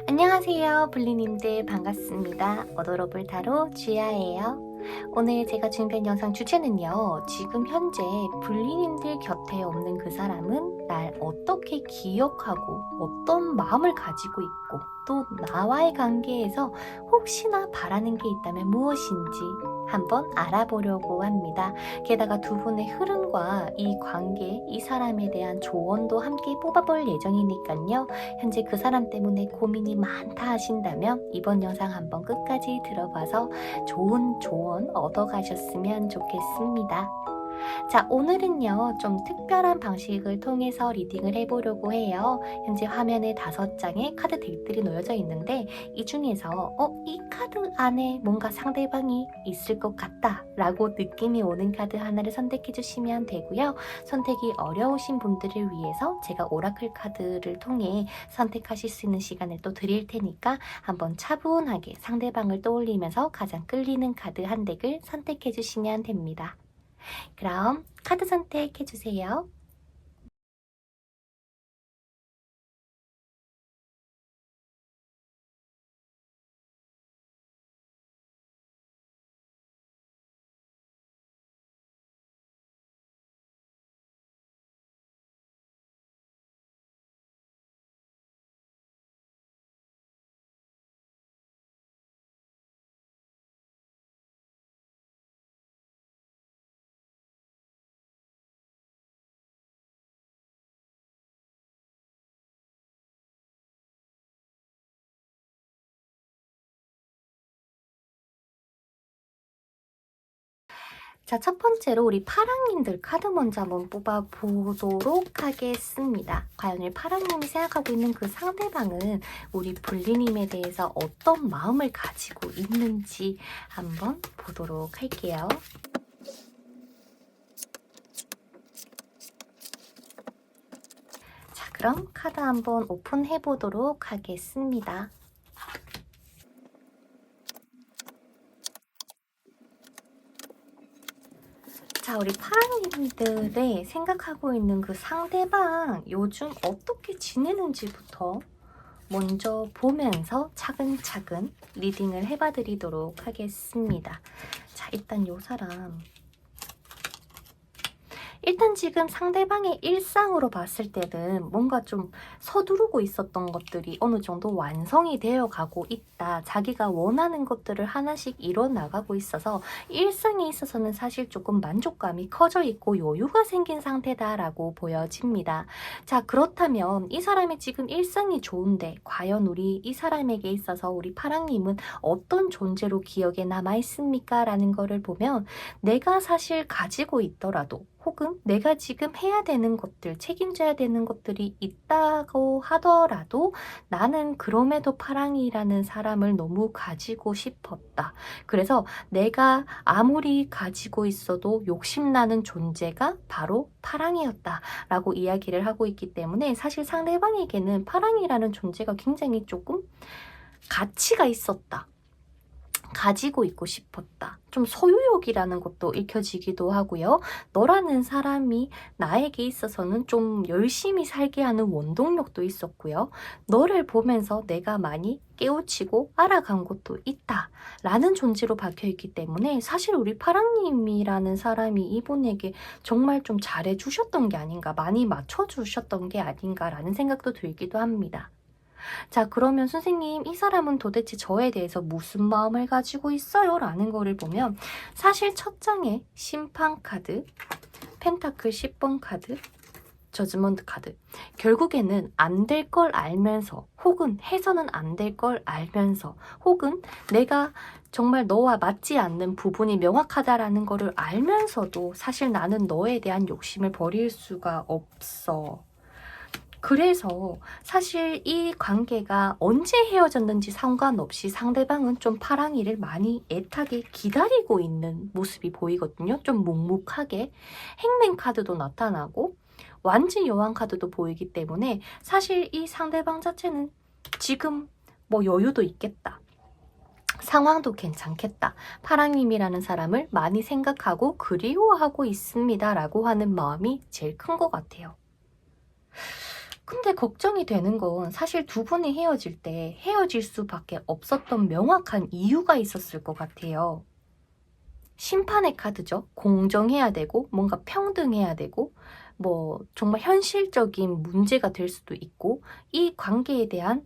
안녕하세요 블리님들 반갑습니다. 어도로블 타로 주야예요. 오늘 제가 준비한 영상 주제는요, 지금 현재 블리님들 곁에 없는 그 사람은 날 어떻게 기억하고 어떤 마음을 가지고 있고 또 나와의 관계에서 혹시나 바라는 게 있다면 무엇인지 한번 알아보려고 합니다. 게다가 두 분의 흐름과 이 관계, 이 사람에 대한 조언도 함께 뽑아볼 예정이니까요. 현재 그 사람 때문에 고민이 많다 하신다면 이번 영상 한번 끝까지 들어봐서 좋은 조언 얻어가셨으면 좋겠습니다. 자, 오늘은요 좀 특별한 방식을 통해서 리딩을 해보려고 해요. 현재 화면에 5장의 카드 덱들이 놓여져 있는데 이 중에서 이 카드 안에 뭔가 상대방이 있을 것 같다 라고 느낌이 오는 카드 하나를 선택해 주시면 되고요. 선택이 어려우신 분들을 위해서 제가 오라클 카드를 통해 선택하실 수 있는 시간을 또 드릴 테니까 한번 차분하게 상대방을 떠올리면서 가장 끌리는 카드 한 덱을 선택해 주시면 됩니다. 그럼 카드 선택해주세요. 자, 첫 번째로 우리 파랑님들 카드 먼저 한번 뽑아보도록 하겠습니다. 과연 우리 파랑님이 생각하고 있는 그 상대방은 우리 블리님에 대해서 어떤 마음을 가지고 있는지 한번 보도록 할게요. 자, 그럼 카드 한번 오픈해 보도록 하겠습니다. 자, 우리 파랑님들의 생각하고 있는 그 상대방 요즘 어떻게 지내는지부터 먼저 보면서 차근차근 리딩을 해봐 드리도록 하겠습니다. 자, 일단 요 사람, 일단 지금 상대방의 일상으로 봤을 때는 뭔가 좀 서두르고 있었던 것들이 어느 정도 완성이 되어 가고 있다. 자기가 원하는 것들을 하나씩 이뤄 나가고 있어서 일상에 있어서는 사실 조금 만족감이 커져 있고 여유가 생긴 상태다라고 보여집니다. 자, 그렇다면 이 사람이 지금 일상이 좋은데 과연 우리 이 사람에게 있어서 우리 파랑님은 어떤 존재로 기억에 남아 있습니까? 라는 거를 보면 내가 사실 가지고 있더라도 혹은 내가 지금 해야 되는 것들, 책임져야 되는 것들이 있다고 하더라도 나는 그럼에도 파랑이라는 사람을 너무 가지고 싶었다. 그래서 내가 아무리 가지고 있어도 욕심나는 존재가 바로 파랑이었다 라고 이야기를 하고 있기 때문에 사실 상대방에게는 파랑이라는 존재가 굉장히 조금 가치가 있었다. 가지고 있고 싶었다. 좀 소유욕이라는 것도 읽혀지기도 하고요. 너라는 사람이 나에게 있어서는 좀 열심히 살게 하는 원동력도 있었고요. 너를 보면서 내가 많이 깨우치고 알아간 것도 있다. 라는 존재로 박혀있기 때문에 사실 우리 파랑님이라는 사람이 이분에게 정말 좀 잘해주셨던 게 아닌가, 많이 맞춰주셨던 게 아닌가라는 생각도 들기도 합니다. 자, 그러면 선생님, 이 사람은 도대체 저에 대해서 무슨 마음을 가지고 있어요? 라는 거를 보면 사실 첫 장에 심판 카드, 펜타클 10번 카드, 저지먼트 카드. 결국에는 안 될 걸 알면서 혹은 해서는 안 될 걸 알면서 혹은 내가 정말 너와 맞지 않는 부분이 명확하다라는 거를 알면서도 사실 나는 너에 대한 욕심을 버릴 수가 없어. 그래서 사실 이 관계가 언제 헤어졌는지 상관없이 상대방은 좀 파랑이를 많이 애타게 기다리고 있는 모습이 보이거든요. 좀 묵묵하게. 행맨 카드도 나타나고 완지 여왕 카드도 보이기 때문에 사실 이 상대방 자체는 지금 뭐 여유도 있겠다. 상황도 괜찮겠다. 파랑님이라는 사람을 많이 생각하고 그리워하고 있습니다. 라고 하는 마음이 제일 큰 것 같아요. 근데 걱정이 되는 건 사실 두 분이 헤어질 때 헤어질 수밖에 없었던 명확한 이유가 있었을 것 같아요. 심판의 카드죠. 공정해야 되고 뭔가 평등해야 되고 뭐 정말 현실적인 문제가 될 수도 있고 이 관계에 대한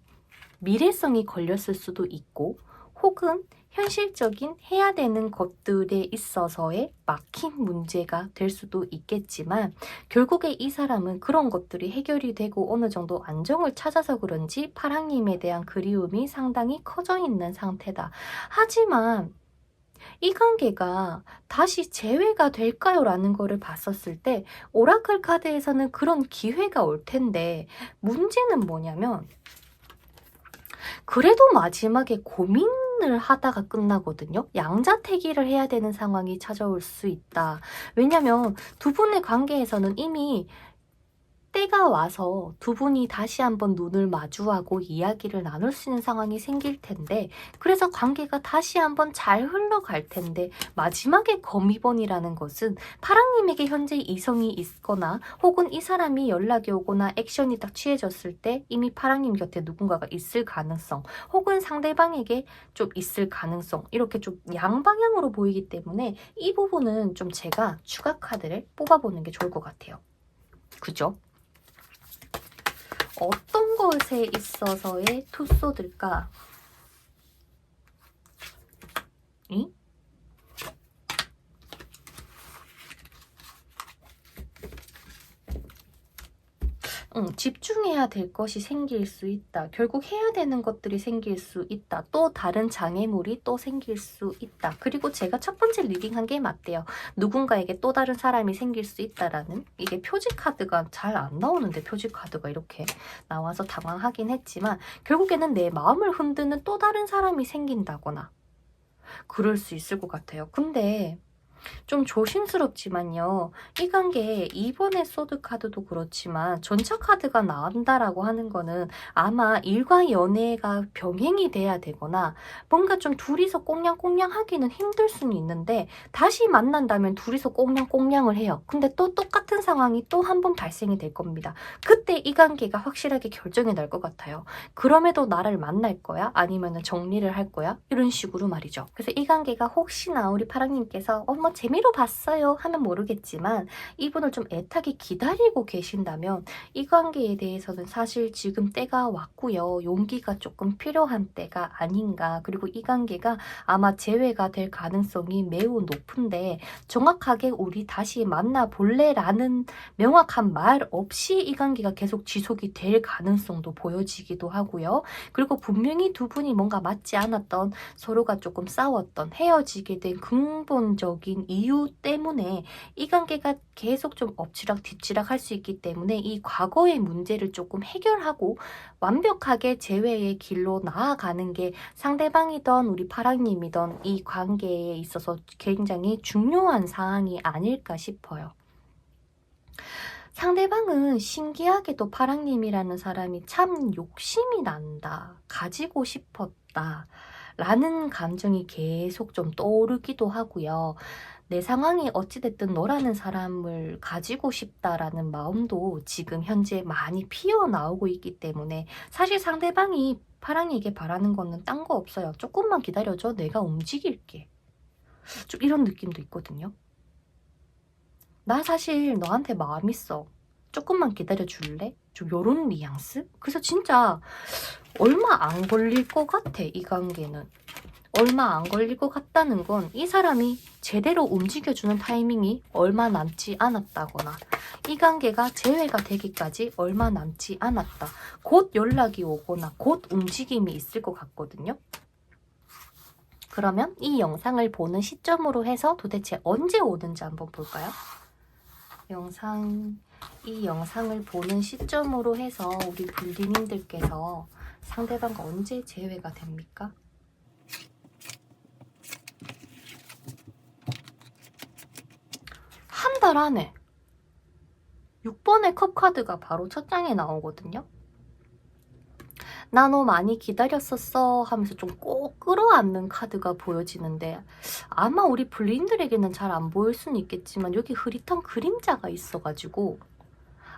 미래성이 걸렸을 수도 있고 혹은 현실적인 해야 되는 것들에 있어서의 막힌 문제가 될 수도 있겠지만 결국에 이 사람은 그런 것들이 해결이 되고 어느 정도 안정을 찾아서 그런지 파랑님에 대한 그리움이 상당히 커져 있는 상태다. 하지만 이 관계가 다시 재회가 될까요? 라는 거를 봤었을 때 오라클 카드에서는 그런 기회가 올 텐데 문제는 뭐냐면 그래도 마지막에 고민을 하다가 끝나거든요. 양자택일을 해야 되는 상황이 찾아올 수 있다. 왜냐면 두 분의 관계에서는 이미 때가 와서 두 분이 다시 한번 눈을 마주하고 이야기를 나눌 수 있는 상황이 생길 텐데 그래서 관계가 다시 한번 잘 흘러갈 텐데 마지막에 거미번이라는 것은 파랑님에게 현재 이성이 있거나 혹은 이 사람이 연락이 오거나 액션이 딱 취해졌을 때 이미 파랑님 곁에 누군가가 있을 가능성 혹은 상대방에게 좀 있을 가능성 이렇게 좀 양방향으로 보이기 때문에 이 부분은 좀 제가 추가 카드를 뽑아보는 게 좋을 것 같아요. 그죠? 어떤 것에 있어서의 투소들까? 응? 집중해야 될 것이 생길 수 있다. 결국 해야 되는 것들이 생길 수 있다. 또 다른 장애물이 또 생길 수 있다. 그리고 제가 첫 번째 리딩한 게 맞대요. 누군가에게 또 다른 사람이 생길 수 있다라는 이게 표지 카드가 잘 안 나오는데 표지 카드가 이렇게 나와서 당황하긴 했지만 결국에는 내 마음을 흔드는 또 다른 사람이 생긴다거나 그럴 수 있을 것 같아요. 근데 좀 조심스럽지만요. 이 관계 이번에 소드 카드도 그렇지만 전차 카드가 나온다라고 하는 거는 아마 일과 연애가 병행이 돼야 되거나 뭔가 좀 둘이서 꽁냥꽁냥 하기는 힘들 수는 있는데 다시 만난다면 둘이서 꽁냥꽁냥을 해요. 근데 또 똑같은 상황이 또 한 번 발생이 될 겁니다. 그때 이 관계가 확실하게 결정이 날 것 같아요. 그럼에도 나를 만날 거야? 아니면 정리를 할 거야? 이런 식으로 말이죠. 그래서 이 관계가 혹시나 우리 파랑님께서 뭐 재미로 봤어요 하면 모르겠지만 이분을 좀 애타게 기다리고 계신다면 이 관계에 대해서는 사실 지금 때가 왔고요. 용기가 조금 필요한 때가 아닌가. 그리고 이 관계가 아마 재회가 될 가능성이 매우 높은데 정확하게 우리 다시 만나볼래라는 명확한 말 없이 이 관계가 계속 지속이 될 가능성도 보여지기도 하고요. 그리고 분명히 두 분이 뭔가 맞지 않았던 서로가 조금 싸웠던 헤어지게 된 근본적인 이유 때문에 이 관계가 계속 좀 엎치락 뒤치락 할 수 있기 때문에 이 과거의 문제를 조금 해결하고 완벽하게 재회의 길로 나아가는 게 상대방이던 우리 파랑님이던 이 관계에 있어서 굉장히 중요한 사항이 아닐까 싶어요. 상대방은 신기하게도 파랑님이라는 사람이 참 욕심이 난다. 가지고 싶었다. 라는 감정이 계속 좀 떠오르기도 하고요. 내 상황이 어찌됐든 너라는 사람을 가지고 싶다라는 마음도 지금 현재 많이 피어나오고 있기 때문에 사실 상대방이 파랑이에게 바라는 거는 딴 거 없어요. 조금만 기다려줘. 내가 움직일게. 좀 이런 느낌도 있거든요. 나 사실 너한테 마음 있어. 조금만 기다려 줄래? 좀 요런 뉘앙스? 그래서 진짜 얼마 안 걸릴 것 같아, 이 관계는. 얼마 안 걸릴 것 같다는 건 이 사람이 제대로 움직여주는 타이밍이 얼마 남지 않았다거나 이 관계가 재회가 되기까지 얼마 남지 않았다. 곧 연락이 오거나 곧 움직임이 있을 것 같거든요. 그러면 이 영상을 보는 시점으로 해서 도대체 언제 오는지 한번 볼까요? 이 영상을 보는 시점으로 해서 우리 불리님들께서 상대방과 언제 재회가 됩니까? 한 달 안에 6번의 컵 카드가 바로 첫 장에 나오거든요. 나 너 많이 기다렸었어 하면서 좀 꼭 끌어안는 카드가 보여지는데 아마 우리 불리인들에게는 잘 안 보일 수는 있겠지만 여기 흐릿한 그림자가 있어가지고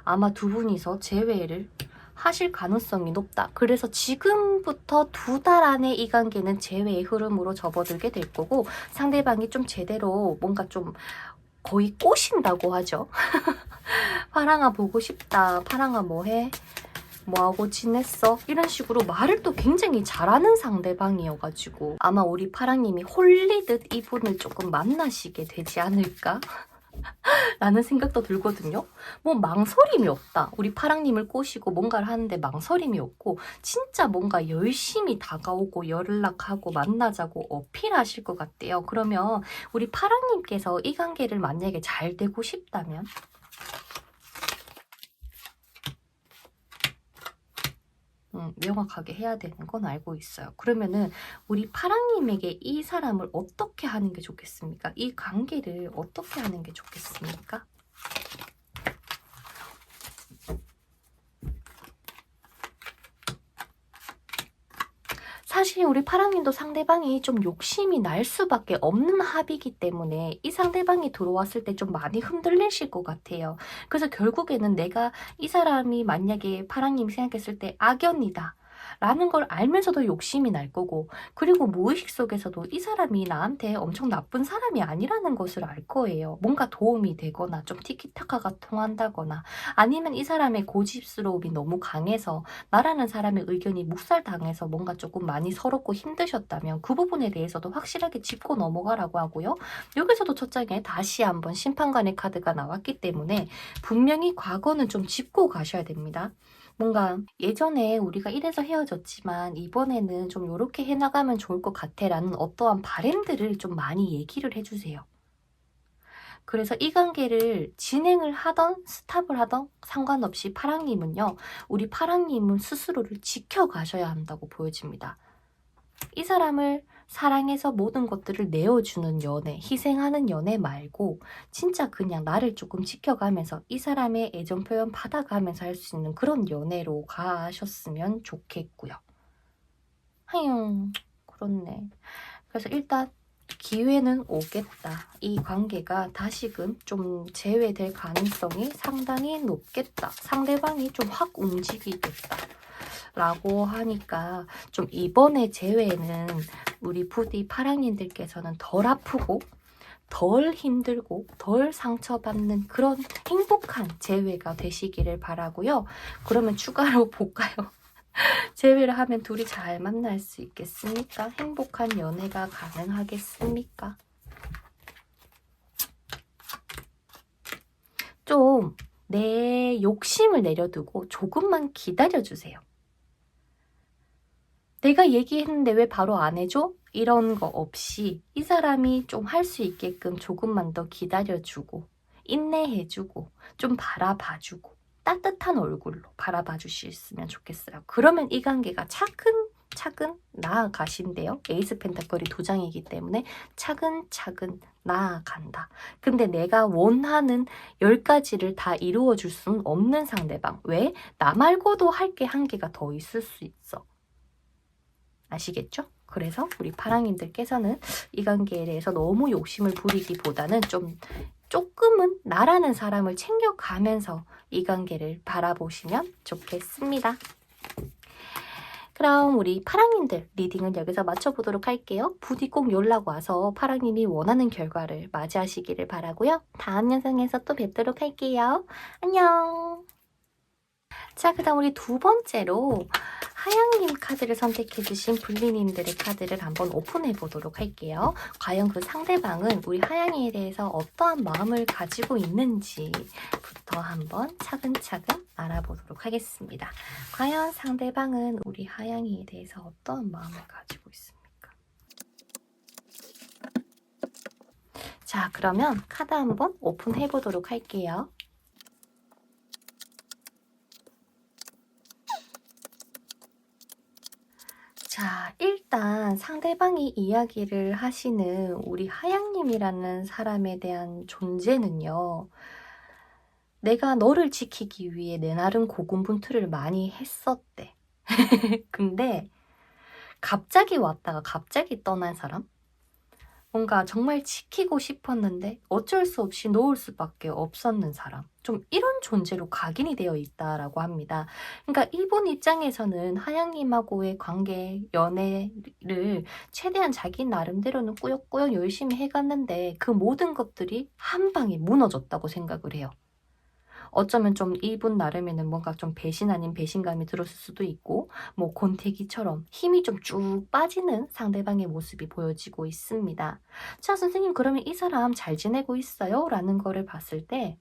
아마 두 분이서 재회를 하실 가능성이 높다. 그래서 지금부터 2달 안에 이 관계는 재회의 흐름으로 접어들게 될 거고, 상대방이 좀 제대로 뭔가 좀 거의 꼬신다고 하죠. 파랑아 보고 싶다. 파랑아 뭐해? 뭐하고 지냈어? 이런 식으로 말을 또 굉장히 잘하는 상대방이어가지고 아마 우리 파랑님이 홀리듯 이분을 조금 만나시게 되지 않을까? 라는 생각도 들거든요. 뭐 망설임이 없다. 우리 파랑님을 꼬시고 뭔가를 하는데 망설임이 없고 진짜 뭔가 열심히 다가오고 연락하고 만나자고 어필하실 것 같대요. 그러면 우리 파랑님께서 이 관계를 만약에 잘 되고 싶다면 명확하게 해야 되는 건 알고 있어요. 그러면은 우리 파랑님에게 이 사람을 어떻게 하는 게 좋겠습니까? 이 관계를 어떻게 하는 게 좋겠습니까? 사실 우리 파랑님도 상대방이 좀 욕심이 날 수밖에 없는 합이기 때문에 이 상대방이 들어왔을 때 좀 많이 흔들리실 것 같아요. 그래서 결국에는 내가 이 사람이 만약에 파랑님이 생각했을 때 악연이다 라는 걸 알면서도 욕심이 날 거고, 그리고 무의식 속에서도 이 사람이 나한테 엄청 나쁜 사람이 아니라는 것을 알 거예요. 뭔가 도움이 되거나 좀 티키타카가 통한다거나 아니면 이 사람의 고집스러움이 너무 강해서 나라는 사람의 의견이 묵살당해서 뭔가 조금 많이 서럽고 힘드셨다면 그 부분에 대해서도 확실하게 짚고 넘어가라고 하고요. 여기서도 첫 장에 다시 한번 심판관의 카드가 나왔기 때문에 분명히 과거는 좀 짚고 가셔야 됩니다. 뭔가 예전에 우리가 이래서 헤어졌지만 이번에는 좀 이렇게 해나가면 좋을 것 같아 라는 어떠한 바램들을 좀 많이 얘기를 해주세요. 그래서 이 관계를 진행을 하던 스탑을 하던 상관없이 파랑님은요. 우리 파랑님은 스스로를 지켜가셔야 한다고 보여집니다. 이 사람을 사랑해서 모든 것들을 내어주는 연애, 희생하는 연애 말고 진짜 그냥 나를 조금 지켜가면서 이 사람의 애정 표현 받아가면서 할 수 있는 그런 연애로 가셨으면 좋겠고요. 하용, 그렇네. 그래서 일단 기회는 오겠다. 이 관계가 다시금 좀 재회될 가능성이 상당히 높겠다. 상대방이 좀 확 움직이겠다. 라고 하니까 좀 이번에 재회는 우리 부디 파랑님들께서는 덜 아프고 덜 힘들고 덜 상처받는 그런 행복한 재회가 되시기를 바라고요. 그러면 추가로 볼까요? 재회를 하면 둘이 잘 만날 수 있겠습니까? 행복한 연애가 가능하겠습니까? 좀 내 욕심을 내려두고 조금만 기다려주세요. 내가 얘기했는데 왜 바로 안 해줘? 이런 거 없이 이 사람이 좀 할 수 있게끔 조금만 더 기다려주고 인내해주고 좀 바라봐주고 따뜻한 얼굴로 바라봐 주셨으면 좋겠어요. 그러면 이 관계가 차근차근 나아가신대요. 에이스 펜타클이 2장이기 때문에 차근차근 나아간다. 근데 내가 원하는 10가지를 다 이루어줄 수는 없는 상대방. 왜? 나 말고도 할 게 한 개가 더 있을 수 있어. 아시겠죠? 그래서 우리 파랑님들께서는 이 관계에 대해서 너무 욕심을 부리기보다는 조금은 나라는 사람을 챙겨가면서 이 관계를 바라보시면 좋겠습니다. 그럼 우리 파랑님들 리딩은 여기서 마쳐보도록 할게요. 부디 꼭 연락 와서 파랑님이 원하는 결과를 맞이하시기를 바라고요. 다음 영상에서 또 뵙도록 할게요. 안녕. 자, 그 다음 우리 2번째로 하양님 카드를 선택해주신 블리님들의 카드를 한번 오픈해 보도록 할게요. 과연 그 상대방은 우리 하양이에 대해서 어떠한 마음을 가지고 있는지부터 한번 차근차근 알아보도록 하겠습니다. 과연 상대방은 우리 하양이에 대해서 어떠한 마음을 가지고 있습니까? 자, 그러면 카드 한번 오픈해 보도록 할게요. 자, 일단 상대방이 이야기를 하시는 우리 하양님이라는 사람에 대한 존재는요. 내가 너를 지키기 위해 내 나름 고군분투를 많이 했었대. 근데 갑자기 왔다가 갑자기 떠난 사람? 뭔가 정말 지키고 싶었는데 어쩔 수 없이 놓을 수밖에 없었는 사람. 좀 이런 존재로 각인이 되어 있다라고 합니다. 그러니까 이분 입장에서는 하양님하고의 관계, 연애를 최대한 자기 나름대로는 꾸역꾸역 열심히 해갔는데 그 모든 것들이 한 방에 무너졌다고 생각을 해요. 어쩌면 좀 이분 나름에는 뭔가 좀 배신 아닌 배신감이 들었을 수도 있고, 뭐 권태기처럼 힘이 좀 쭉 빠지는 상대방의 모습이 보여지고 있습니다. 자, 선생님, 그러면 이 사람 잘 지내고 있어요? 라는 거를 봤을 때,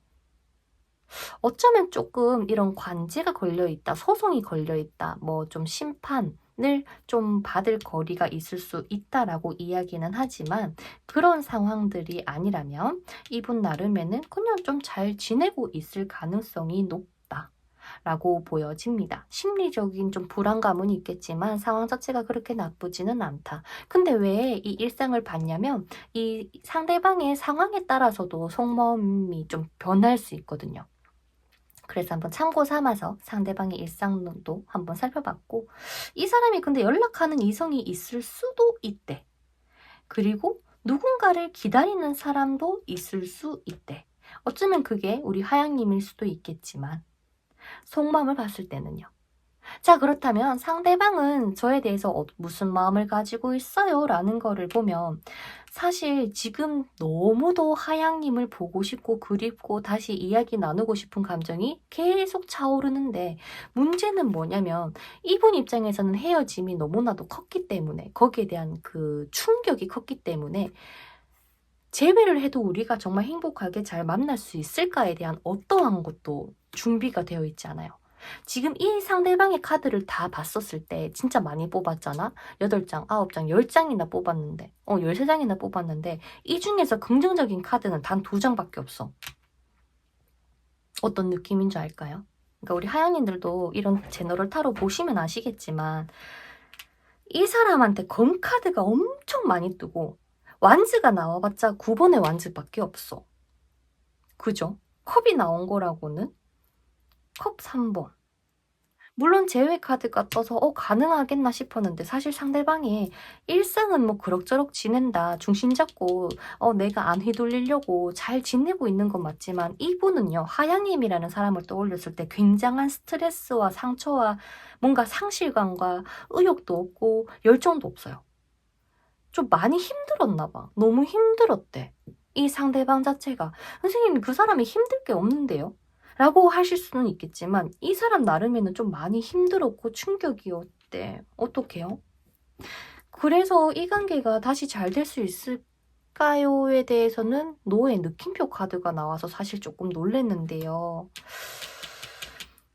어쩌면 조금 이런 관제가 걸려 있다, 소송이 걸려 있다, 뭐 좀 심판을 좀 받을 거리가 있을 수 있다라고 이야기는 하지만 그런 상황들이 아니라면 이분 나름에는 그냥 좀 잘 지내고 있을 가능성이 높다. 라고 보여집니다. 심리적인 좀 불안감은 있겠지만 상황 자체가 그렇게 나쁘지는 않다. 근데 왜 이 일상을 봤냐면 이 상대방의 상황에 따라서도 속마음이 좀 변할 수 있거든요. 그래서 한번 참고 삼아서 상대방의 일상도 한번 살펴봤고, 이 사람이 근데 연락하는 이성이 있을 수도 있대. 그리고 누군가를 기다리는 사람도 있을 수 있대. 어쩌면 그게 우리 하양님일 수도 있겠지만 속마음을 봤을 때는요. 자, 그렇다면 상대방은 저에 대해서 무슨 마음을 가지고 있어요? 라는 거를 보면 사실 지금 너무도 하양님을 보고 싶고 그립고 다시 이야기 나누고 싶은 감정이 계속 차오르는데 문제는 뭐냐면 이분 입장에서는 헤어짐이 너무나도 컸기 때문에 거기에 대한 그 충격이 컸기 때문에 재회를 해도 우리가 정말 행복하게 잘 만날 수 있을까에 대한 어떠한 것도 준비가 되어 있지 않아요. 지금 이 상대방의 카드를 다 봤었을 때 진짜 많이 뽑았잖아? 8장, 9장, 10장이나 뽑았는데 13장이나 뽑았는데 이 중에서 긍정적인 카드는 단 2장밖에 없어. 어떤 느낌인 줄 알까요? 그러니까 우리 하연님들도 이런 제너럴 타로 보시면 아시겠지만 이 사람한테 검 카드가 엄청 많이 뜨고 완즈가 나와봤자 9번의 완즈밖에 없어. 그죠? 컵이 나온 거라고는 컵 3번. 물론 제외 카드가 떠서 가능하겠나 싶었는데 사실 상대방이 일상은 뭐 그럭저럭 지낸다, 중심 잡고 내가 안 휘둘리려고 잘 지내고 있는 건 맞지만 이분은요, 하양님이라는 사람을 떠올렸을 때 굉장한 스트레스와 상처와 뭔가 상실감과 의욕도 없고 열정도 없어요. 좀 많이 힘들었나 봐. 너무 힘들었대. 이 상대방 자체가. 선생님, 그 사람이 힘들 게 없는데요? 라고 하실 수는 있겠지만 이 사람 나름에는 좀 많이 힘들었고 충격이었대. 어떡해요? 그래서 이 관계가 다시 잘 될 수 있을까요에 대해서는 노의 느낌표 카드가 나와서 사실 조금 놀랐는데요.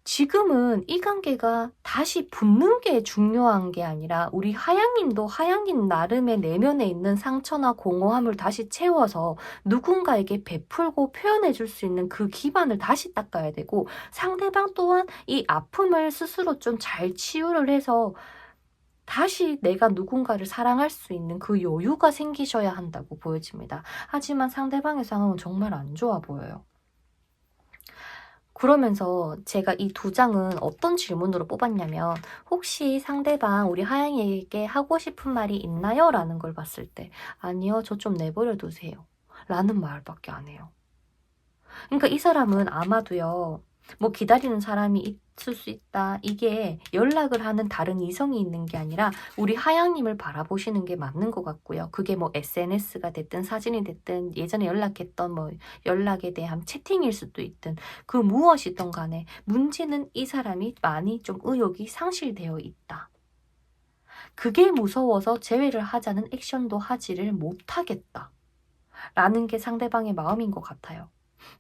지금은 이 관계가 다시 붙는 게 중요한 게 아니라 우리 하양님도 하양님 나름의 내면에 있는 상처나 공허함을 다시 채워서 누군가에게 베풀고 표현해 줄 수 있는 그 기반을 다시 닦아야 되고 상대방 또한 이 아픔을 스스로 좀 잘 치유를 해서 다시 내가 누군가를 사랑할 수 있는 그 여유가 생기셔야 한다고 보여집니다. 하지만 상대방의 상황은 정말 안 좋아 보여요. 그러면서 제가 이 2장은 어떤 질문으로 뽑았냐면 혹시 상대방 우리 하영이에게 하고 싶은 말이 있나요? 라는 걸 봤을 때 아니요, 저 좀 내버려 두세요. 라는 말밖에 안 해요. 그러니까 이 사람은 아마도요, 뭐 기다리는 사람이 있을 수 있다. 이게 연락을 하는 다른 이성이 있는 게 아니라 우리 하양님을 바라보시는 게 맞는 것 같고요. 그게 뭐 SNS가 됐든 사진이 됐든 예전에 연락했던 뭐 연락에 대한 채팅일 수도 있든 그 무엇이든 간에 문제는 이 사람이 많이 좀 의욕이 상실되어 있다. 그게 무서워서 재회를 하자는 액션도 하지를 못하겠다. 라는 게 상대방의 마음인 것 같아요.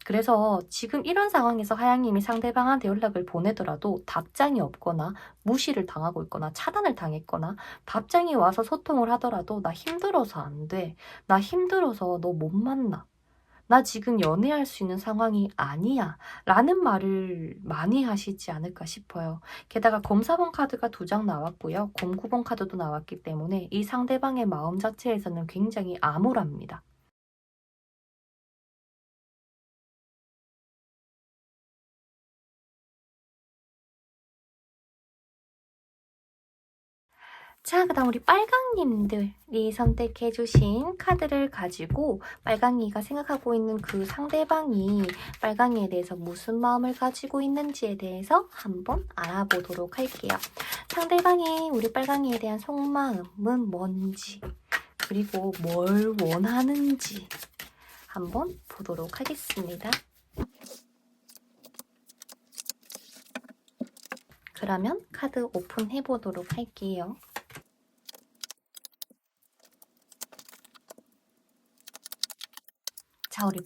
그래서 지금 이런 상황에서 하양님이 상대방한테 연락을 보내더라도 답장이 없거나 무시를 당하고 있거나 차단을 당했거나 답장이 와서 소통을 하더라도 나 힘들어서 안 돼. 나 힘들어서 너 못 만나. 나 지금 연애할 수 있는 상황이 아니야. 라는 말을 많이 하시지 않을까 싶어요. 게다가 검 4번 카드가 2장 나왔고요. 검 9번 카드도 나왔기 때문에 이 상대방의 마음 자체에서는 굉장히 암울합니다. 자, 그 다음 우리 빨강님들이 선택해주신 카드를 가지고 빨강이가 생각하고 있는 그 상대방이 빨강이에 대해서 무슨 마음을 가지고 있는지에 대해서 한번 알아보도록 할게요. 상대방이 우리 빨강이에 대한 속마음은 뭔지, 그리고 뭘 원하는지 한번 보도록 하겠습니다. 그러면 카드 오픈해 보도록 할게요. 자, 우리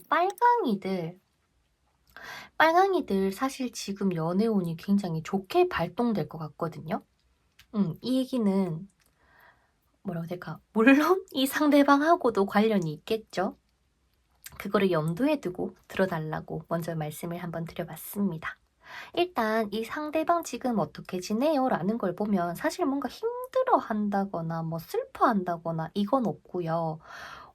빨강이들 사실 지금 연애운이 굉장히 좋게 발동될 것 같거든요. 이 얘기는 뭐라고 해야 될까? 물론 이 상대방하고도 관련이 있겠죠. 그거를 염두에 두고 들어달라고 먼저 말씀을 한번 드려봤습니다. 일단 이 상대방 지금 어떻게 지내요? 라는 걸 보면 사실 뭔가 힘들어 한다거나 뭐 슬퍼한다거나 이건 없고요.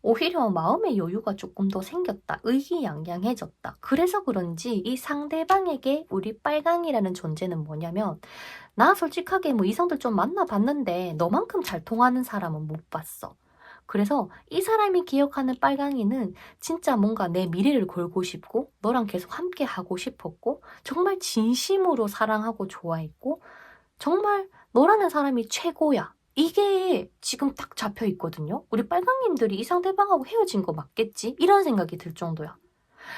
오히려 마음의 여유가 조금 더 생겼다. 의기양양해졌다. 그래서 그런지 이 상대방에게 우리 빨강이라는 존재는 뭐냐면 나 솔직하게 뭐 이성들 좀 만나봤는데 너만큼 잘 통하는 사람은 못 봤어. 그래서 이 사람이 기억하는 빨강이는 진짜 뭔가 내 미래를 걸고 싶고 너랑 계속 함께 하고 싶었고 정말 진심으로 사랑하고 좋아했고 정말 너라는 사람이 최고야. 이게 지금 딱 잡혀 있거든요. 우리 빨강님들이 이 상대방하고 헤어진 거 맞겠지? 이런 생각이 들 정도야.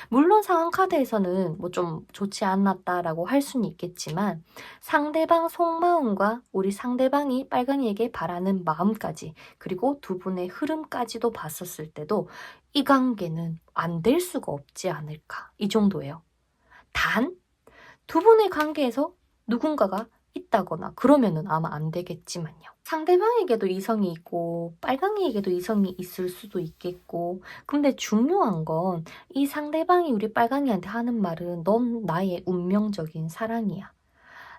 물론 상황 카드에서는 뭐 좀 좋지 않았다라고 할 수는 있겠지만 상대방 속마음과 우리 상대방이 빨강이에게 바라는 마음까지 그리고 두 분의 흐름까지도 봤었을 때도 이 관계는 안 될 수가 없지 않을까 이 정도예요. 단 두 분의 관계에서 누군가가 있다거나 그러면은 아마 안 되겠지만요. 상대방에게도 이성이 있고 빨강이에게도 이성이 있을 수도 있겠고 근데 중요한 건 이 상대방이 우리 빨강이한테 하는 말은 넌 나의 운명적인 사랑이야.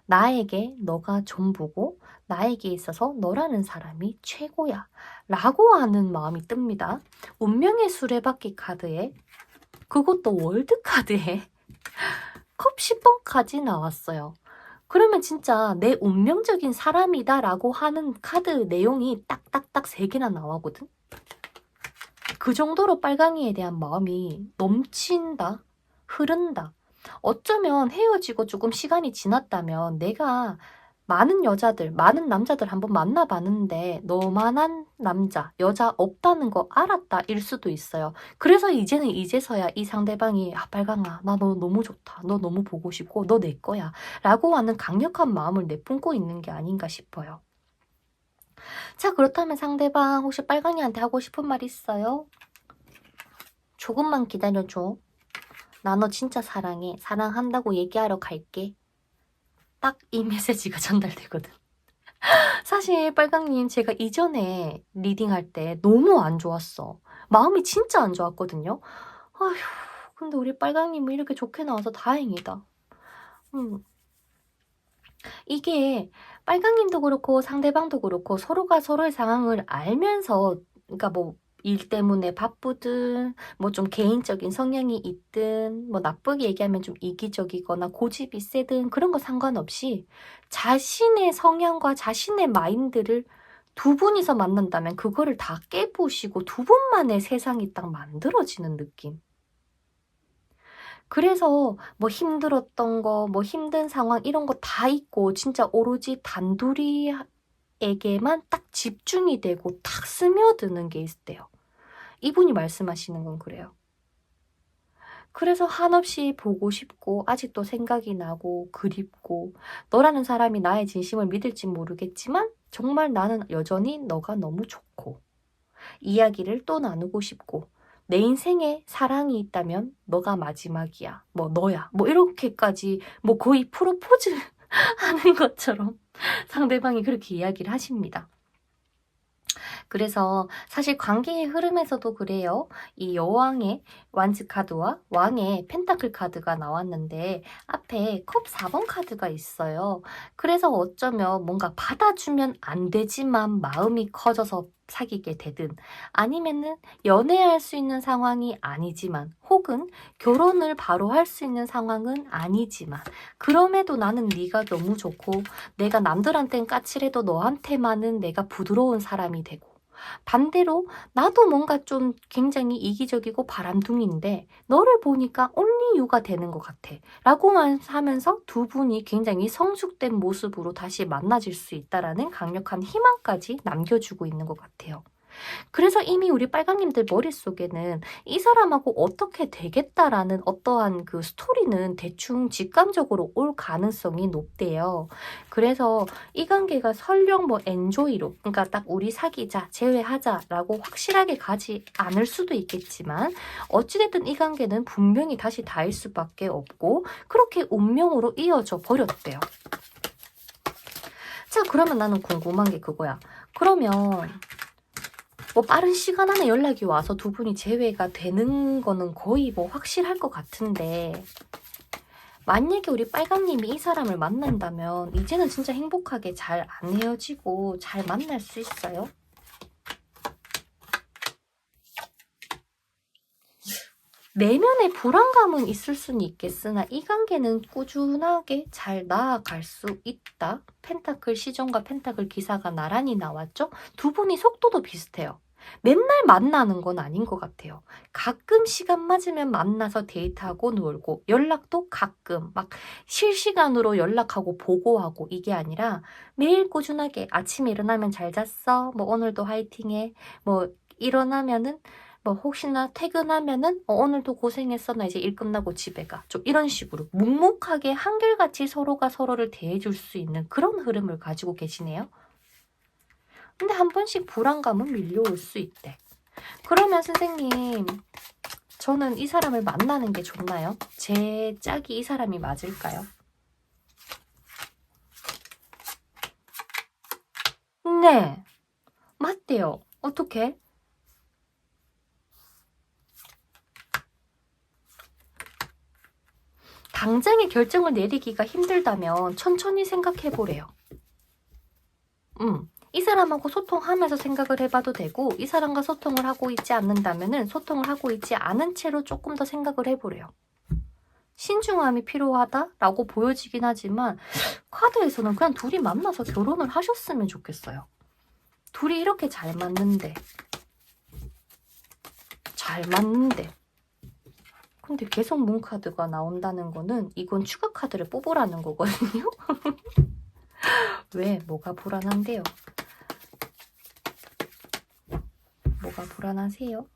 나에게 너가 전부고 나에게 있어서 너라는 사람이 최고야. 라고 하는 마음이 뜹니다. 운명의 수레바퀴 카드에 그것도 월드 카드에 컵 10번까지 나왔어요. 그러면 진짜 내 운명적인 사람이다 라고 하는 카드 내용이 딱딱딱 3개나 나오거든? 그 정도로 빨강이에 대한 마음이 넘친다, 흐른다. 어쩌면 헤어지고 조금 시간이 지났다면 내가 많은 여자들, 많은 남자들 한번 만나봤는데 너만한 남자, 여자 없다는 거 알았다 일 수도 있어요. 그래서 이제는 이제서야 이 상대방이 빨강아 나 너 너무 좋다. 너 너무 보고 싶고 너 내 거야. 라고 하는 강력한 마음을 내뿜고 있는 게 아닌가 싶어요. 자, 그렇다면 상대방 혹시 빨강이한테 하고 싶은 말 있어요? 조금만 기다려줘. 나 너 진짜 사랑해. 사랑한다고 얘기하러 갈게. 딱 이 메시지가 전달되거든. 사실 빨강님 제가 이전에 리딩할 때 너무 안 좋았어. 마음이 진짜 안 좋았거든요. 아휴, 근데 우리 빨강님이 이렇게 좋게 나와서 다행이다. 이게 빨강님도 그렇고 상대방도 그렇고 서로가 서로의 상황을 알면서 그러니까 뭐 일 때문에 바쁘든 뭐 좀 개인적인 성향이 있든 뭐 나쁘게 얘기하면 좀 이기적이거나 고집이 세든 그런 거 상관없이 자신의 성향과 자신의 마인드를 두 분이서 만난다면 그거를 다 깨부시고 두 분만의 세상이 딱 만들어지는 느낌. 그래서 뭐 힘들었던 거, 뭐 힘든 상황 이런 거 다 있고 진짜 오로지 단둘이에게만 딱 집중이 되고 탁 스며드는 게 있대요. 이분이 말씀하시는 건 그래요. 그래서 한없이 보고 싶고 아직도 생각이 나고 그립고 너라는 사람이 나의 진심을 믿을지 모르겠지만 정말 나는 여전히 너가 너무 좋고 이야기를 또 나누고 싶고 내 인생에 사랑이 있다면 너가 마지막이야. 뭐 너야. 뭐 이렇게까지 뭐 거의 프로포즈 하는 것처럼 상대방이 그렇게 이야기를 하십니다. 그래서 사실 관계의 흐름에서도 그래요. 이 여왕의 완즈 카드와 왕의 펜타클 카드가 나왔는데 앞에 컵 4번 카드가 있어요. 그래서 어쩌면 뭔가 받아주면 안 되지만 마음이 커져서 사귀게 되든 아니면은 연애할 수 있는 상황이 아니지만 혹은 결혼을 바로 할 수 있는 상황은 아니지만 그럼에도 나는 네가 너무 좋고 내가 남들한텐 까칠해도 너한테만은 내가 부드러운 사람이 되고 반대로 나도 뭔가 좀 굉장히 이기적이고 바람둥이인데 너를 보니까 only you가 되는 것 같아 라고만 하면서 두 분이 굉장히 성숙된 모습으로 다시 만나질 수 있다라는 강력한 희망까지 남겨주고 있는 것 같아요. 그래서 이미 우리 빨강님들 머릿속에는 이 사람하고 어떻게 되겠다라는 어떠한 그 스토리는 대충 직감적으로 올 가능성이 높대요. 그래서 이 관계가 설령 뭐 엔조이로, 그러니까 딱 우리 사귀자, 재회하자라고 확실하게 가지 않을 수도 있겠지만 어찌됐든 이 관계는 분명히 다시 닿을 수밖에 없고 그렇게 운명으로 이어져 버렸대요. 자, 그러면 나는 궁금한 게 그거야. 그러면 뭐 빠른 시간 안에 연락이 와서 두 분이 재회가 되는 거는 거의 뭐 확실할 것 같은데 만약에 우리 빨강님이 이 사람을 만난다면 이제는 진짜 행복하게 잘 안 헤어지고 잘 만날 수 있어요? 내면의 불안감은 있을 수는 있겠으나 이 관계는 꾸준하게 잘 나아갈 수 있다. 펜타클 시전과 펜타클 기사가 나란히 나왔죠? 두 분이 속도도 비슷해요. 맨날 만나는 건 아닌 것 같아요. 가끔 시간 맞으면 만나서 데이트하고 놀고 연락도 가끔 막 실시간으로 연락하고 보고하고 이게 아니라 매일 꾸준하게 아침에 일어나면 잘 잤어? 뭐 오늘도 화이팅해? 뭐 일어나면은 뭐 혹시나 퇴근하면은 오늘도 고생했어 나 이제 일 끝나고 집에 가 좀 이런 식으로 묵묵하게 한결같이 서로가 서로를 대해줄 수 있는 그런 흐름을 가지고 계시네요. 근데 한 번씩 불안감은 밀려올 수 있대. 그러면 선생님 저는 이 사람을 만나는 게 좋나요? 제 짝이 이 사람이 맞을까요? 네 맞대요. 어떻게? 당장의 결정을 내리기가 힘들다면 천천히 생각해보래요. 이 사람하고 소통하면서 생각을 해봐도 되고 이 사람과 소통을 하고 있지 않는다면 소통을 하고 있지 않은 채로 조금 더 생각을 해보래요. 신중함이 필요하다라고 보여지긴 하지만 카드에서는 그냥 둘이 만나서 결혼을 하셨으면 좋겠어요. 둘이 이렇게 잘 맞는데 근데 계속 문카드가 나온다는 거는 이건 추가 카드를 뽑으라는 거거든요. 왜? 뭐가 불안한데요? 뭐가 불안하세요?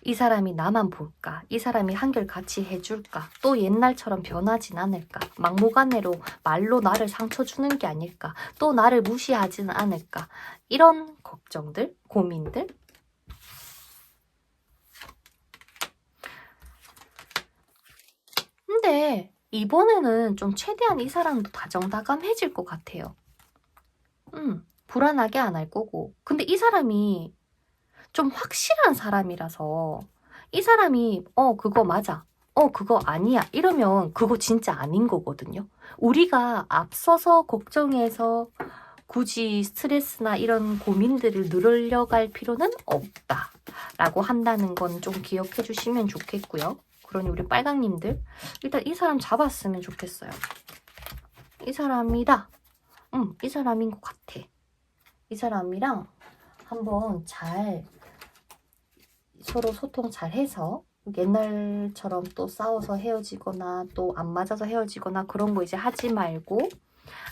이 사람이 나만 볼까? 이 사람이 한결 같이 해줄까? 또 옛날처럼 변하진 않을까? 막무가내로 말로 나를 상처 주는 게 아닐까? 또 나를 무시하지는 않을까? 이런 걱정들, 고민들. 근데 이번에는 좀 최대한 이 사람도 다정다감해질 것 같아요. 불안하게 안 할 거고. 근데 이 사람이 좀 확실한 사람이라서 이 사람이 그거 맞아. 그거 아니야. 이러면 그거 진짜 아닌 거거든요. 우리가 앞서서 걱정해서 굳이 스트레스나 이런 고민들을 늘려갈 필요는 없다. 라고 한다는 건 좀 기억해 주시면 좋겠고요. 그러니 우리 빨강님들 일단 이 사람 잡았으면 좋겠어요. 이 사람이다. 이 사람인 것 같아. 이 사람이랑 한번 잘 서로 소통 잘 해서 옛날처럼 또 싸워서 헤어지거나 또 안 맞아서 헤어지거나 그런 거 이제 하지 말고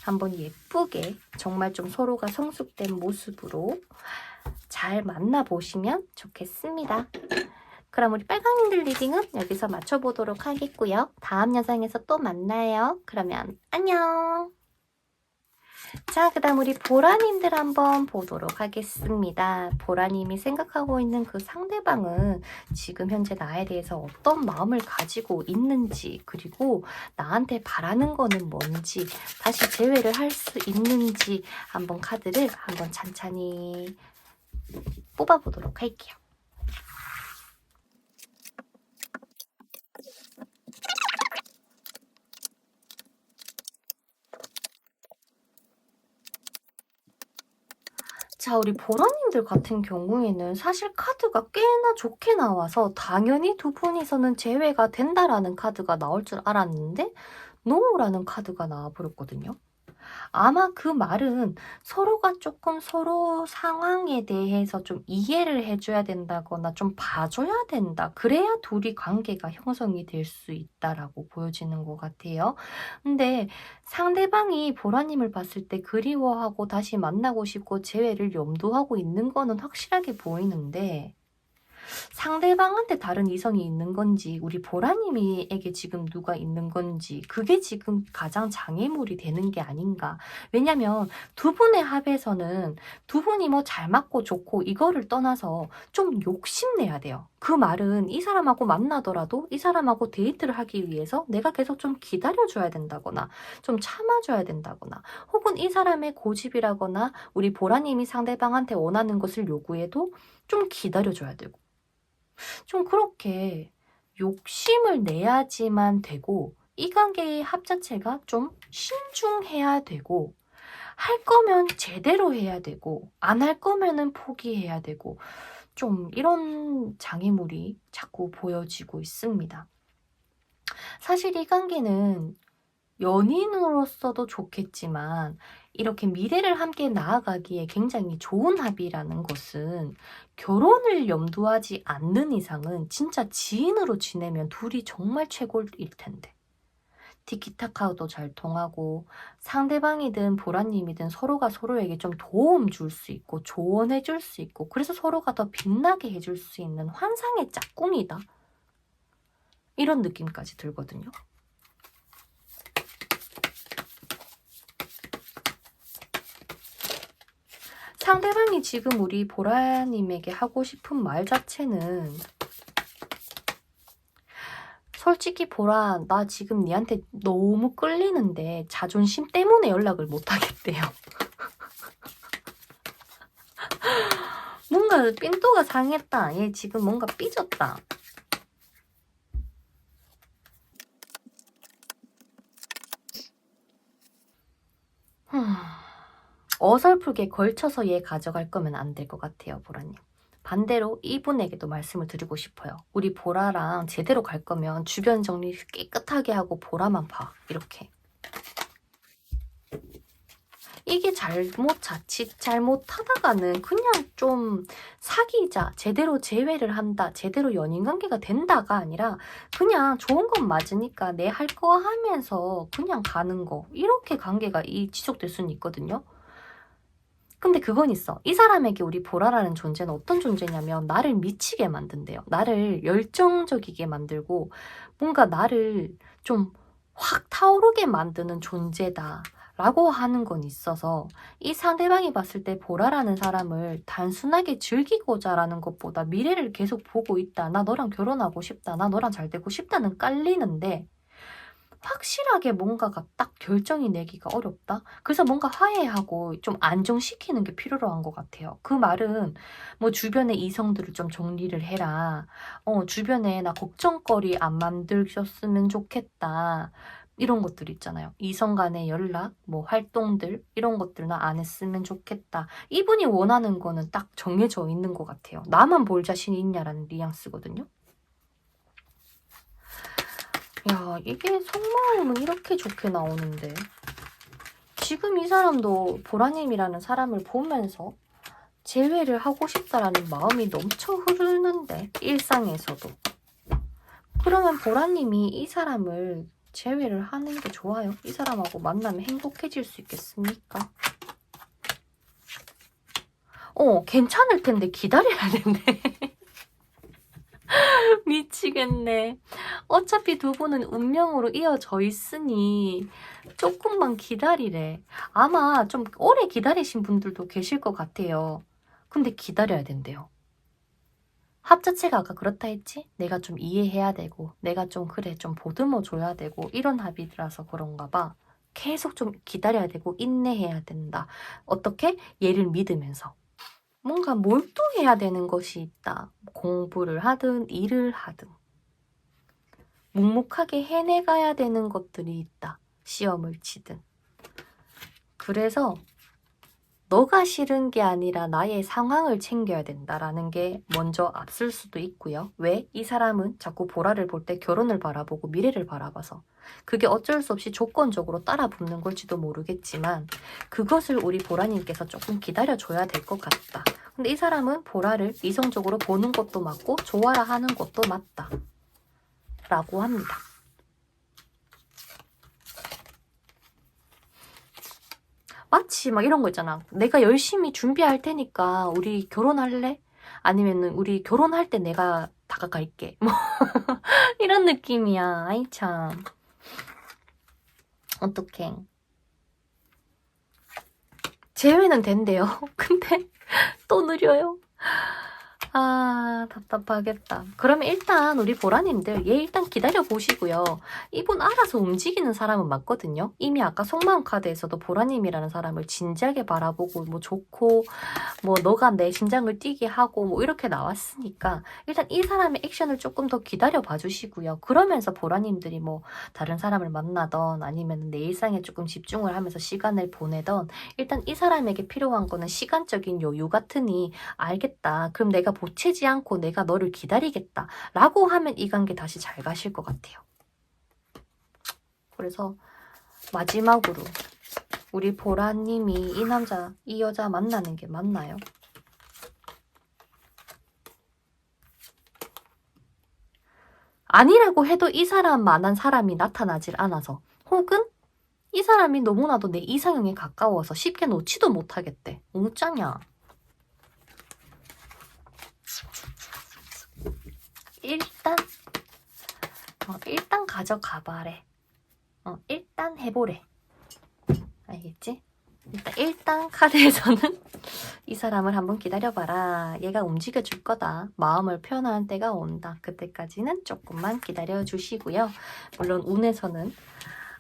한번 예쁘게 정말 좀 서로가 성숙된 모습으로 잘 만나보시면 좋겠습니다. 그럼 우리 빨강님들 리딩은 여기서 마쳐보도록 하겠고요. 다음 영상에서 또 만나요. 그러면 안녕! 자, 그 다음 우리 보라님들 한번 보도록 하겠습니다. 보라님이 생각하고 있는 그 상대방은 지금 현재 나에 대해서 어떤 마음을 가지고 있는지, 그리고 나한테 바라는 거는 뭔지, 다시 재회를 할 수 있는지 한번 카드를 한번 찬찬히 뽑아보도록 할게요. 자, 우리 보라님들 같은 경우에는 사실 카드가 꽤나 좋게 나와서 당연히 두 분이서는 제외가 된다라는 카드가 나올 줄 알았는데 노라는 카드가 나와버렸거든요. 아마 그 말은 서로가 조금 서로 상황에 대해서 좀 이해를 해줘야 된다거나 좀 봐줘야 된다. 그래야 둘이 관계가 형성이 될 수 있다라고 보여지는 것 같아요. 근데 상대방이 보라님을 봤을 때 그리워하고 다시 만나고 싶고 재회를 염두하고 있는 거는 확실하게 보이는데 상대방한테 다른 이성이 있는 건지 우리 보라님에게 지금 누가 있는 건지 그게 지금 가장 장애물이 되는 게 아닌가. 왜냐면 두 분의 합에서는 두 분이 뭐 잘 맞고 좋고 이거를 떠나서 좀 욕심내야 돼요. 그 말은 이 사람하고 만나더라도 이 사람하고 데이트를 하기 위해서 내가 계속 좀 기다려줘야 된다거나 좀 참아줘야 된다거나 혹은 이 사람의 고집이라거나 우리 보라님이 상대방한테 원하는 것을 요구해도 좀 기다려줘야 되고 좀 그렇게 욕심을 내야지만 되고 이 관계의 합 자체가 좀 신중해야 되고 할 거면 제대로 해야 되고 안 할 거면은 포기해야 되고 좀 이런 장애물이 자꾸 보여지고 있습니다. 사실 이 관계는 연인으로서도 좋겠지만 이렇게 미래를 함께 나아가기에 굉장히 좋은 합이라는 것은 결혼을 염두하지 않는 이상은 진짜 지인으로 지내면 둘이 정말 최고일 텐데. 티키타카도 잘 통하고 상대방이든 보라님이든 서로가 서로에게 좀 도움 줄 수 있고 조언해 줄 수 있고 그래서 서로가 더 빛나게 해줄 수 있는 환상의 짝꿍이다. 이런 느낌까지 들거든요. 상대방이 지금 우리 보라님에게 하고 싶은 말 자체는 솔직히 보라, 나 지금 니한테 너무 끌리는데 자존심 때문에 연락을 못 하겠대요. 뭔가 삔또가 상했다. 얘 지금 뭔가 삐졌다. 어설프게 걸쳐서 얘 가져갈 거면 안 될 것 같아요, 보라님. 반대로 이분에게도 말씀을 드리고 싶어요. 우리 보라랑 제대로 갈 거면 주변 정리 깨끗하게 하고 보라만 봐. 이렇게. 이게 자칫 잘못하다가는 그냥 좀 사귀자, 제대로 재회를 한다, 제대로 연인관계가 된다가 아니라 그냥 좋은 건 맞으니까 내 할 거 하면서 그냥 가는 거. 이렇게 관계가 지속될 수는 있거든요. 근데 그건 있어. 이 사람에게 우리 보라라는 존재는 어떤 존재냐면 나를 미치게 만든대요. 나를 열정적이게 만들고 뭔가 나를 좀 확 타오르게 만드는 존재다. 라고 하는 건 있어서 이 상대방이 봤을 때 보라라는 사람을 단순하게 즐기고자라는 것보다 미래를 계속 보고 있다. 나 너랑 결혼하고 싶다. 나 너랑 잘 되고 싶다는 깔리는데 확실하게 뭔가가 딱 결정이 내기가 어렵다? 그래서 뭔가 화해하고 좀 안정시키는 게 필요로 한 것 같아요. 그 말은 뭐 주변의 이성들을 좀 정리를 해라. 주변에 나 걱정거리 안 만들셨으면 좋겠다. 이런 것들 있잖아요. 이성 간의 연락, 뭐 활동들 이런 것들 나 안 했으면 좋겠다. 이분이 원하는 거는 딱 정해져 있는 것 같아요. 나만 볼 자신이 있냐라는 뉘앙스거든요. 야, 이게 속마음은 이렇게 좋게 나오는데 지금 이 사람도 보라님이라는 사람을 보면서 재회를 하고 싶다라는 마음이 넘쳐 흐르는데 일상에서도 그러면 보라님이 이 사람을 재회를 하는 게 좋아요? 이 사람하고 만나면 행복해질 수 있겠습니까? 괜찮을 텐데 기다려야 된대. 미치겠네. 어차피 두 분은 운명으로 이어져 있으니 조금만 기다리래. 아마 좀 오래 기다리신 분들도 계실 것 같아요. 근데 기다려야 된대요. 합 자체가 아까 그렇다 했지? 내가 좀 이해해야 되고 내가 좀 그래 좀 보듬어 줘야 되고 이런 합이라서 그런가 봐. 계속 좀 기다려야 되고 인내해야 된다. 어떻게? 얘를 믿으면서. 뭔가 몰두해야 되는 것이 있다. 공부를 하든 일을 하든. 묵묵하게 해내가야 되는 것들이 있다. 시험을 치든. 그래서 너가 싫은 게 아니라 나의 상황을 챙겨야 된다라는 게 먼저 앞설 수도 있고요. 왜? 이 사람은 자꾸 보라를 볼 때 결혼을 바라보고 미래를 바라봐서 그게 어쩔 수 없이 조건적으로 따라 붙는 걸지도 모르겠지만 그것을 우리 보라님께서 조금 기다려줘야 될 것 같다. 근데 이 사람은 보라를 이성적으로 보는 것도 맞고 좋아라 하는 것도 맞다. 라고 합니다. 마치 막 이런 거 있잖아. 내가 열심히 준비할 테니까 우리 결혼할래? 아니면은 우리 결혼할 때 내가 다가갈게. 뭐 이런 느낌이야. 아이 참. 어떡해. 제외는 된대요. 근데 또 느려요. 아, 답답하겠다. 그러면 일단 우리 보라님들 얘 일단 기다려보시고요. 이분 알아서 움직이는 사람은 맞거든요. 이미 아까 속마음 카드에서도 보라님이라는 사람을 진지하게 바라보고 뭐 좋고 뭐 너가 내 심장을 뛰게 하고 뭐 이렇게 나왔으니까 일단 이 사람의 액션을 조금 더 기다려봐 주시고요. 그러면서 보라님들이 뭐 다른 사람을 만나던 아니면 내 일상에 조금 집중을 하면서 시간을 보내던 일단 이 사람에게 필요한 거는 시간적인 여유 같으니 알겠다. 그럼 내가 보채지 않고 내가 너를 기다리겠다. 라고 하면 이 관계 다시 잘 가실 것 같아요. 그래서 마지막으로 우리 보라님이 이 남자, 이 여자 만나는 게 맞나요? 아니라고 해도 이 사람만한 사람이 나타나질 않아서 혹은 이 사람이 너무나도 내 이상형에 가까워서 쉽게 놓지도 못하겠대. 어쩌냐. 일단 가져가봐래. 일단 해보래. 알겠지? 일단 카드에서는 이 사람을 한번 기다려봐라. 얘가 움직여줄 거다. 마음을 표현하는 때가 온다. 그때까지는 조금만 기다려주시고요. 물론 운에서는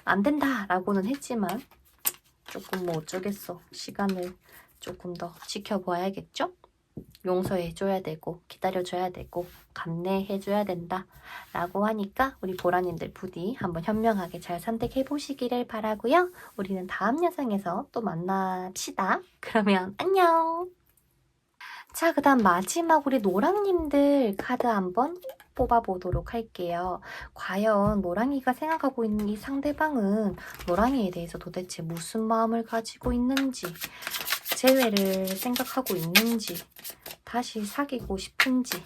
안 된다라고는 했지만 조금 뭐 어쩌겠어. 시간을 조금 더 지켜봐야겠죠? 용서해줘야 되고 기다려줘야 되고 감내해줘야 된다 라고 하니까 우리 보라님들 부디 한번 현명하게 잘 선택해보시기를 바라고요. 우리는 다음 영상에서 또 만납시다. 그러면 안녕. 자, 그 다음 마지막 우리 노랑님들 카드 한번 뽑아보도록 할게요. 과연 노랑이가 생각하고 있는 이 상대방은 노랑이에 대해서 도대체 무슨 마음을 가지고 있는지, 재회를 생각하고 있는지, 다시 사귀고 싶은지,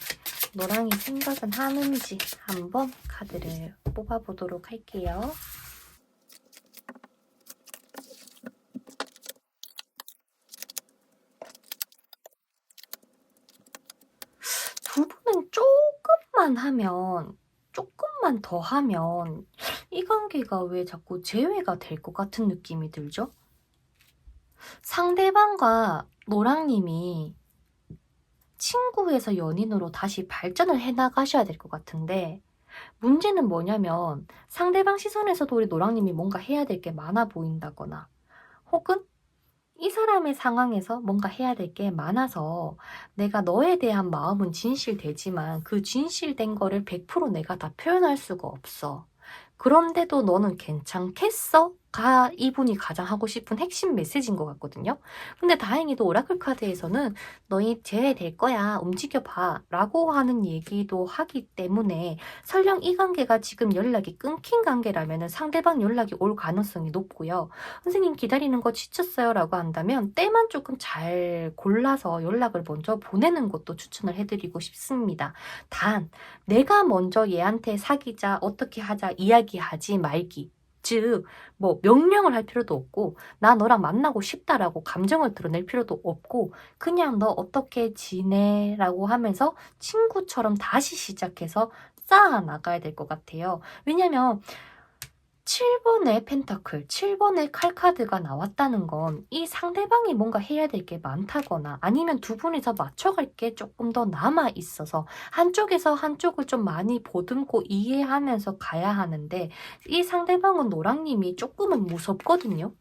노랑이 생각은 하는지 한번 카드를 뽑아보도록 할게요. 두 분은 조금만 더 하면 이 관계가 왜 자꾸 재회가 될 것 같은 느낌이 들죠? 상대방과 노랑님이 친구에서 연인으로 다시 발전을 해나가셔야 될 것 같은데 문제는 뭐냐면 상대방 시선에서도 우리 노랑님이 뭔가 해야 될 게 많아 보인다거나 혹은 이 사람의 상황에서 뭔가 해야 될 게 많아서 내가 너에 대한 마음은 진실되지만 그 진실된 거를 100% 내가 다 표현할 수가 없어. 그런데도 너는 괜찮겠어? 가 이분이 가장 하고 싶은 핵심 메시지인 것 같거든요. 근데 다행히도 오라클 카드에서는 너희 제외될 거야. 움직여봐. 라고 하는 얘기도 하기 때문에 설령 이 관계가 지금 연락이 끊긴 관계라면 상대방 연락이 올 가능성이 높고요. 선생님 기다리는 거 지쳤어요. 라고 한다면 때만 조금 잘 골라서 연락을 먼저 보내는 것도 추천을 해드리고 싶습니다. 단 내가 먼저 얘한테 사귀자, 어떻게 하자 이야기하지 말기. 즉, 뭐 명령을 할 필요도 없고 나 너랑 만나고 싶다라고 감정을 드러낼 필요도 없고 그냥 너 어떻게 지내? 라고 하면서 친구처럼 다시 시작해서 쌓아 나가야 될 것 같아요. 왜냐면 7번의 펜타클, 7번의 칼카드가 나왔다는 건 이 상대방이 뭔가 해야 될 게 많다거나 아니면 두 분이서 맞춰갈 게 조금 더 남아 있어서 한쪽에서 한쪽을 좀 많이 보듬고 이해하면서 가야 하는데 이 상대방은 노랑님이 조금은 무섭거든요.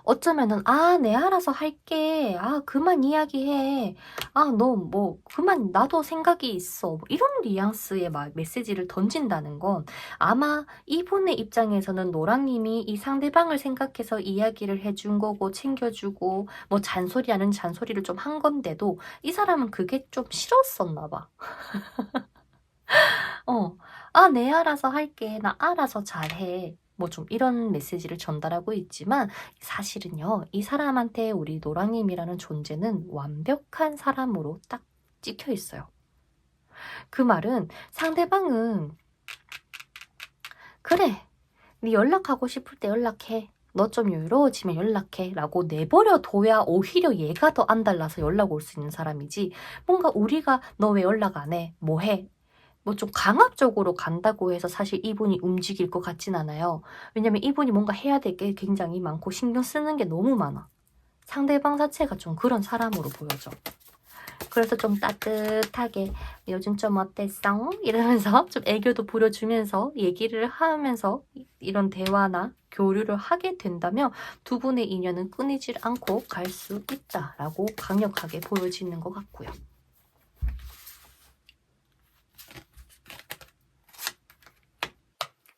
어쩌면은 아, 내 알아서 할게. 아, 그만 이야기해. 아, 너 뭐 그만 나도 생각이 있어. 뭐 이런 뉘앙스의 막 메시지를 던진다는 건 아마 이분의 입장에서는 노랑님이 이 상대방을 생각해서 이야기를 해준 거고 챙겨주고 뭐 잔소리하는 잔소리를 좀 한 건데도 이 사람은 그게 좀 싫었었나 봐. 아, 내 알아서 할게. 나 알아서 잘해. 뭐 좀 이런 메시지를 전달하고 있지만 사실은요, 이 사람한테 우리 노랑님이라는 존재는 완벽한 사람으로 딱 찍혀 있어요. 그 말은 상대방은 그래, 네 연락하고 싶을 때 연락해. 너 좀 여유로워지면 연락해 라고 내버려 둬야 오히려 얘가 더 안달나서 연락 올 수 있는 사람이지, 뭔가 우리가 너 왜 연락 안 해? 뭐 해? 뭐 좀 강압적으로 간다고 해서 사실 이분이 움직일 것 같진 않아요. 왜냐면 이분이 뭔가 해야 될 게 굉장히 많고 신경 쓰는 게 너무 많아. 상대방 자체가 좀 그런 사람으로 보여져. 그래서 좀 따뜻하게 요즘 좀 어땠어? 이러면서 좀 애교도 부려주면서 얘기를 하면서 이런 대화나 교류를 하게 된다면 두 분의 인연은 끊이질 않고 갈 수 있다라고 강력하게 보여지는 것 같고요.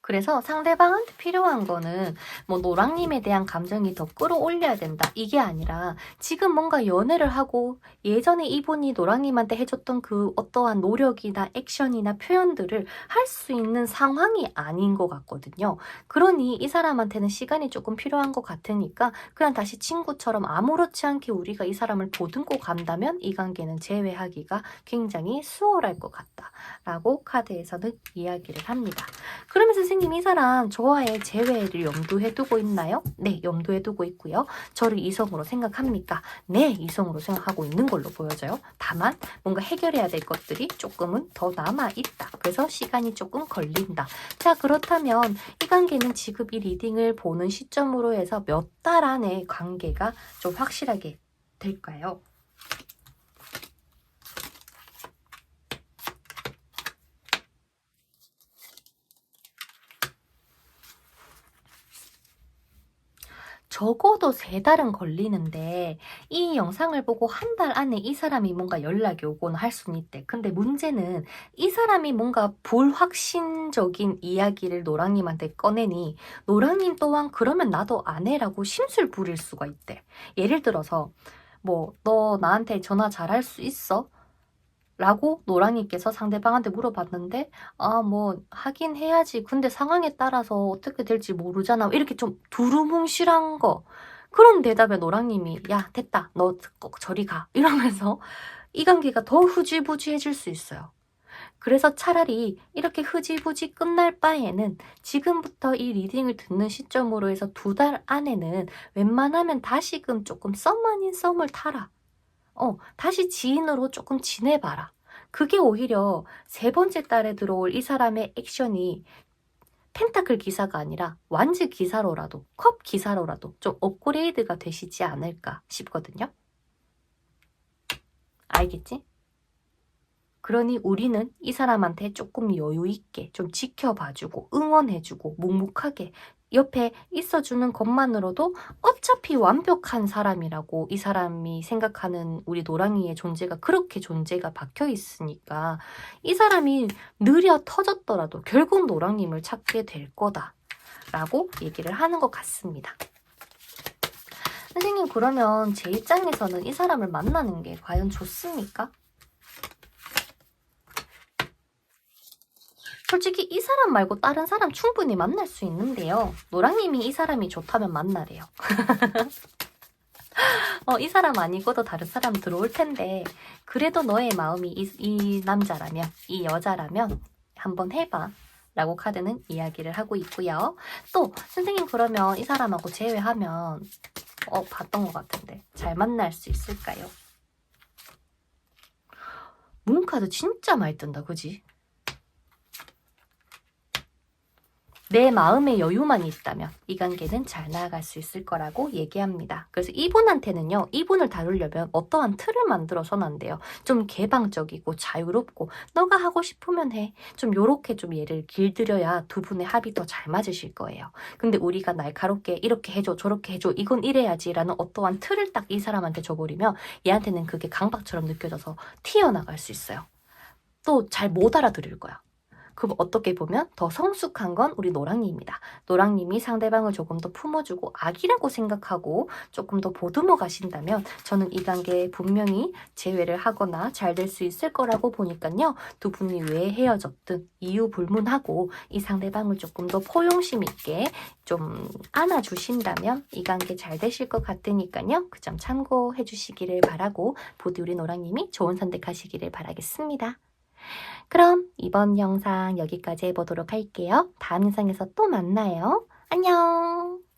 그래서 상대방한테 필요한 거는 뭐 노랑님에 대한 감정이 더 끌어올려야 된다, 이게 아니라 지금 뭔가 연애를 하고 예전에 이분이 노랑님한테 해줬던 그 어떠한 노력이나 액션이나 표현들을 할 수 있는 상황이 아닌 것 같거든요. 그러니 이 사람한테는 시간이 조금 필요한 것 같으니까 그냥 다시 친구처럼 아무렇지 않게 우리가 이 사람을 보듬고 간다면 이 관계는 재회하기가 굉장히 수월할 것 같다라고 카드에서는 이야기를 합니다. 그러면 선생님, 이 사람 저와의 재회를 염두에 두고 있나요? 네, 염두에 두고 있고요. 저를 이성으로 생각합니까? 네, 이성으로 생각하고 있는 걸로 보여져요. 다만 뭔가 해결해야 될 것들이 조금은 더 남아있다. 그래서 시간이 조금 걸린다. 자, 그렇다면 이 관계는 지금 이 리딩을 보는 시점으로 해서 몇 달 안에 관계가 좀 확실하게 될까요? 적어도 3달은 걸리는데 이 영상을 보고 한 달 안에 이 사람이 뭔가 연락이 오거나 할 수는 있대. 근데 문제는 이 사람이 뭔가 불확신적인 이야기를 노랑님한테 꺼내니 노랑님 또한 그러면 나도 안 해라고 심술 부릴 수가 있대. 예를 들어서 뭐 너 나한테 전화 잘할 수 있어? 라고 노랑님께서 상대방한테 물어봤는데 아, 뭐 하긴 해야지. 근데 상황에 따라서 어떻게 될지 모르잖아. 이렇게 좀 두루뭉실한 거. 그런 대답에 노랑님이 야, 됐다. 너 꼭 저리 가. 이러면서 이 관계가 더 흐지부지해질 수 있어요. 그래서 차라리 이렇게 흐지부지 끝날 바에는 지금부터 이 리딩을 듣는 시점으로 해서 2달 안에는 웬만하면 다시금 조금 썸 아닌 썸을 타라. 다시 지인으로 조금 지내봐라. 그게 오히려 3번째 달에 들어올 이 사람의 액션이 펜타클 기사가 아니라 완즈 기사로라도, 컵 기사로라도 좀 업그레이드가 되시지 않을까 싶거든요. 알겠지? 그러니 우리는 이 사람한테 조금 여유 있게 좀 지켜봐주고 응원해주고 묵묵하게 옆에 있어주는 것만으로도 어차피 완벽한 사람이라고 이 사람이 생각하는 우리 노랑이의 존재가 그렇게 존재가 박혀 있으니까 이 사람이 느려 터졌더라도 결국 노랑님을 찾게 될 거다라고 얘기를 하는 것 같습니다. 선생님, 그러면 제 입장에서는 이 사람을 만나는 게 과연 좋습니까? 솔직히 이 사람 말고 다른 사람 충분히 만날 수 있는데요. 노랑님이 이 사람이 좋다면 만나래요. 이 사람 아니고도 다른 사람 들어올 텐데 그래도 너의 마음이 이 남자라면, 이 여자라면 한번 해봐 라고 카드는 이야기를 하고 있고요. 또 선생님, 그러면 이 사람하고 재회하면 봤던 것 같은데 잘 만날 수 있을까요? 문카드 진짜 많이 뜬다, 그지? 내 마음의 여유만 있다면 이 관계는 잘 나아갈 수 있을 거라고 얘기합니다. 그래서 이분한테는요, 이분을 다루려면 어떠한 틀을 만들어서는 안 돼요. 좀 개방적이고 자유롭고 너가 하고 싶으면 해. 좀 요렇게 좀 얘를 길들여야 두 분의 합이 더 잘 맞으실 거예요. 근데 우리가 날카롭게 이렇게 해줘 저렇게 해줘 이건 이래야지 라는 어떠한 틀을 딱 이 사람한테 줘버리면 얘한테는 그게 강박처럼 느껴져서 튀어나갈 수 있어요. 또 잘 못 알아들을 거야. 그럼 어떻게 보면 더 성숙한 건 우리 노랑님입니다. 노랑님이 상대방을 조금 더 품어주고 아기라고 생각하고 조금 더 보듬어 가신다면 저는 이 관계에 분명히 재회를 하거나 잘 될 수 있을 거라고 보니까요. 두 분이 왜 헤어졌든 이유 불문하고 이 상대방을 조금 더 포용심 있게 좀 안아주신다면 이 관계 잘 되실 것 같으니까요. 그 점 참고해 주시기를 바라고 부디 우리 노랑님이 좋은 선택하시기를 바라겠습니다. 그럼 이번 영상 여기까지 해보도록 할게요. 다음 영상에서 또 만나요. 안녕!